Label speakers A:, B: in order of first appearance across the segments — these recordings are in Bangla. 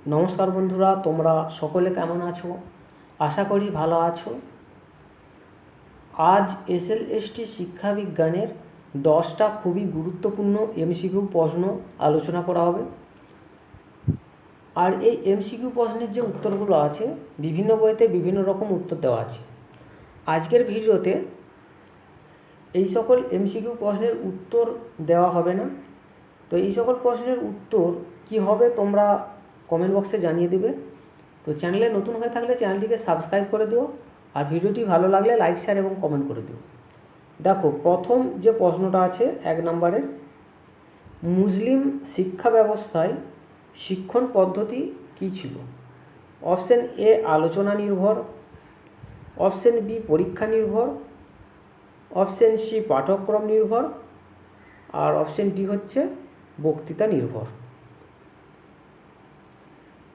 A: নমস্কার বন্ধুরা, তোমরা সকলে কেমন আছো? আশা করি ভালো আছো। আজ এসএলএসটি শিক্ষাবিজ্ঞানের 10টা খুবই গুরুত্বপূর্ণ এমসিকিউ প্রশ্ন আলোচনা করা হবে। আর এই এমসিকিউ প্রশ্নের যে উত্তরগুলো আছে, বিভিন্ন বইতে বিভিন্ন রকম উত্তর দেওয়া আছে। আজকের ভিডিওতে এই সকল এমসিকিউ প্রশ্নের উত্তর দেওয়া হবে না। তো এই সকল প্রশ্নের উত্তর কি হবে তোমরা কমেন্ট বক্সে জানিয়ে দেবে। তো চ্যানেলে নতুন হয়ে থাকলে চ্যানেলটিকে সাবস্ক্রাইব করে দিও, আর ভিডিওটি ভালো লাগলে লাইক, শেয়ার এবং কমেন্ট করে দিও। দেখো, প্রথম যে প্রশ্নটা আছে 1 নম্বরের, মুসলিম শিক্ষা ব্যবস্থায় শিক্ষণ পদ্ধতি কী ছিল? অপশন এ আলোচনা নির্ভর, অপশন বি পরীক্ষা নির্ভর, অপশন সি পাঠ্যক্রম নির্ভর, আর অপশন ডি হচ্ছে বক্তৃতা নির্ভর।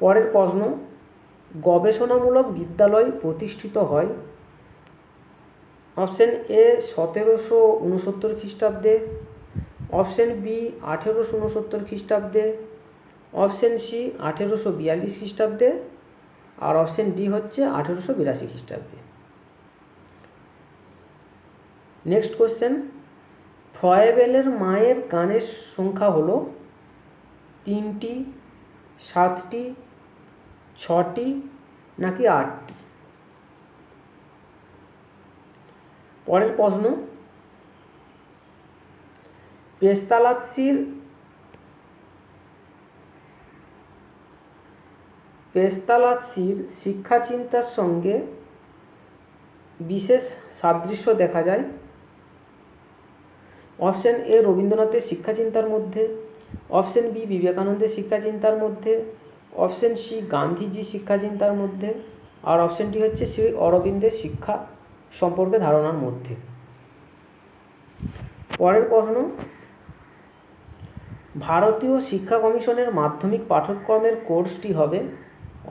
A: পরের প্রশ্ন, গবেষণামূলক বিদ্যালয় প্রতিষ্ঠিত হয় অপশন এ 1769 খ্রিস্টাব্দে, অপশন বি 1869 খ্রিস্টাব্দে, অপশন সি 1842 খ্রিস্টাব্দে, আর অপশন ডি হচ্ছে 1882 খ্রিস্টাব্দে। নেক্সট কোশ্চেন, ফ্রয়েবেলের মায়ের গানের সংখ্যা হলো 3টি, 7টি, 6টি নাকি 8টি? পরের প্রশ্ন, পেস্তালাৎসির শিক্ষা চিন্তার সঙ্গে বিশেষ সাদৃশ্য দেখা যায়। অপশন এ রবীন্দ্রনাথের শিক্ষাচিন্তার মধ্যে, অপশন বি বিবেকানন্দের শিক্ষাচিন্তার মধ্যে, অপশন সি গান্ধীজির শিক্ষাচিন্তার মধ্যে, আর অপশন ডি হচ্ছে শ্রী অরবিন্দের শিক্ষা সম্পর্কে ধারণার মধ্যে। পরের প্রশ্ন, ভারতীয় শিক্ষা কমিশনের মাধ্যমিক পাঠ্যক্রমের কোর্সটি হবে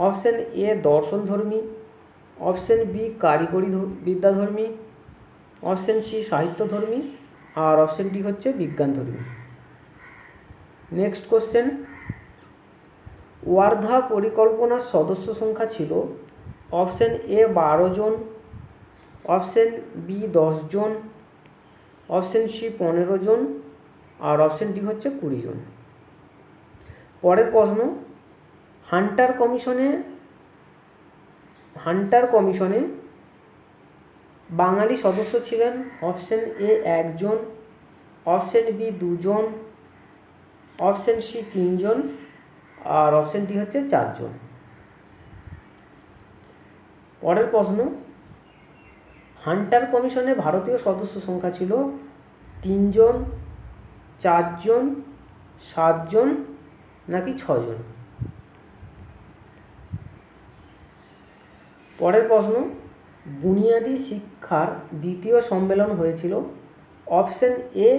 A: অপশন এ দর্শনধর্মী, অপশন বি কারিগরি বিদ্যাধর্মী, অপশন সি সাহিত্যধর্মী, আর অপশন ডি হচ্ছে বিজ্ঞানধর্মী। নেক্সট কোশ্চেন, ওয়ার্ধা পরিকল্পনার সদস্য সংখ্যা ছিল অপশন এ 12 জন, অপশন বি 10 জন, অপশন সি 15 জন, আর অপশন ডি হচ্ছে 20 জন। পরের প্রশ্ন, হান্টার কমিশনে বাঙালি সদস্য ছিলেন অপশন এ 1 জন, অপশন বি 2 জন, অপশন সি 3 জন, আর অপশন ডি হচ্ছে 4 জন। পরের প্রশ্ন, হান্টার কমিশনে ভারতীয় সদস্য সংখ্যা ছিল 3 জন, 4 জন, 7 জন নাকি 6 জন? পরের প্রশ্ন, বুনিয়াদী শিক্ষার দ্বিতীয় সম্মেলন হয়েছিল অপশন এ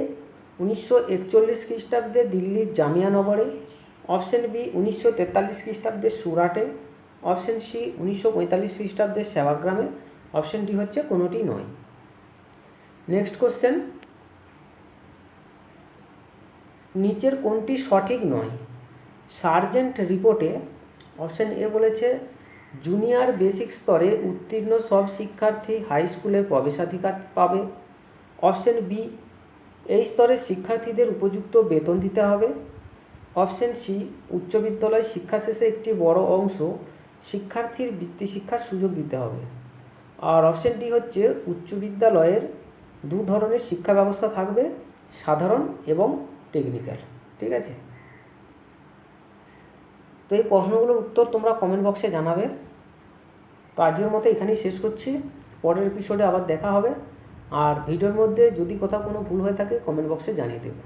A: 1941 খ্রিস্টাব্দে দিল্লির জামিয়ানগরে, অপশন বি 1943 খ্রিস্টাব্দে সুরাটে, অপশন সি 1945 খ্রিস্টাব্দে সেবাগ্রামে, অপশন ডি হচ্ছে কোনোটি নয়। নেক্সট কোশ্চেন, নিচের কোনটি সঠিক নয়? সার্জেন্ট রিপোর্টে অপশন এ বলেছে জুনিয়র বেসিক স্তরে উত্তীর্ণ সব শিক্ষার্থী হাই স্কুলের প্রবেশাধিকার পাবে, অপশন বি এই স্তরের শিক্ষার্থীদের উপযুক্ত বেতন দিতে হবে, অপশন সি উচ্চ বিদ্যালয় শিক্ষা শেষে একটি বড় অংশ শিক্ষার্থীর বৃত্তি শিক্ষার সুযোগ দিতে হবে, আর অপশন ডি হচ্ছে উচ্চ বিদ্যালয়ের 2 ধরনের শিক্ষা ব্যবস্থা থাকবে, সাধারণ এবং টেকনিক্যাল। ঠিক আছে, তো এই প্রশ্নগুলোর উত্তর তোমরা কমেন্ট বক্সে জানাবে। তো আজকের মতো এখানেই শেষ করছি, পরের এপিসোডে আবার দেখা হবে। আর ভিডিওর মধ্যে যদি কোথাও কোনো ভুল হয়ে থাকে কমেন্ট বক্সে জানিয়ে দেবে।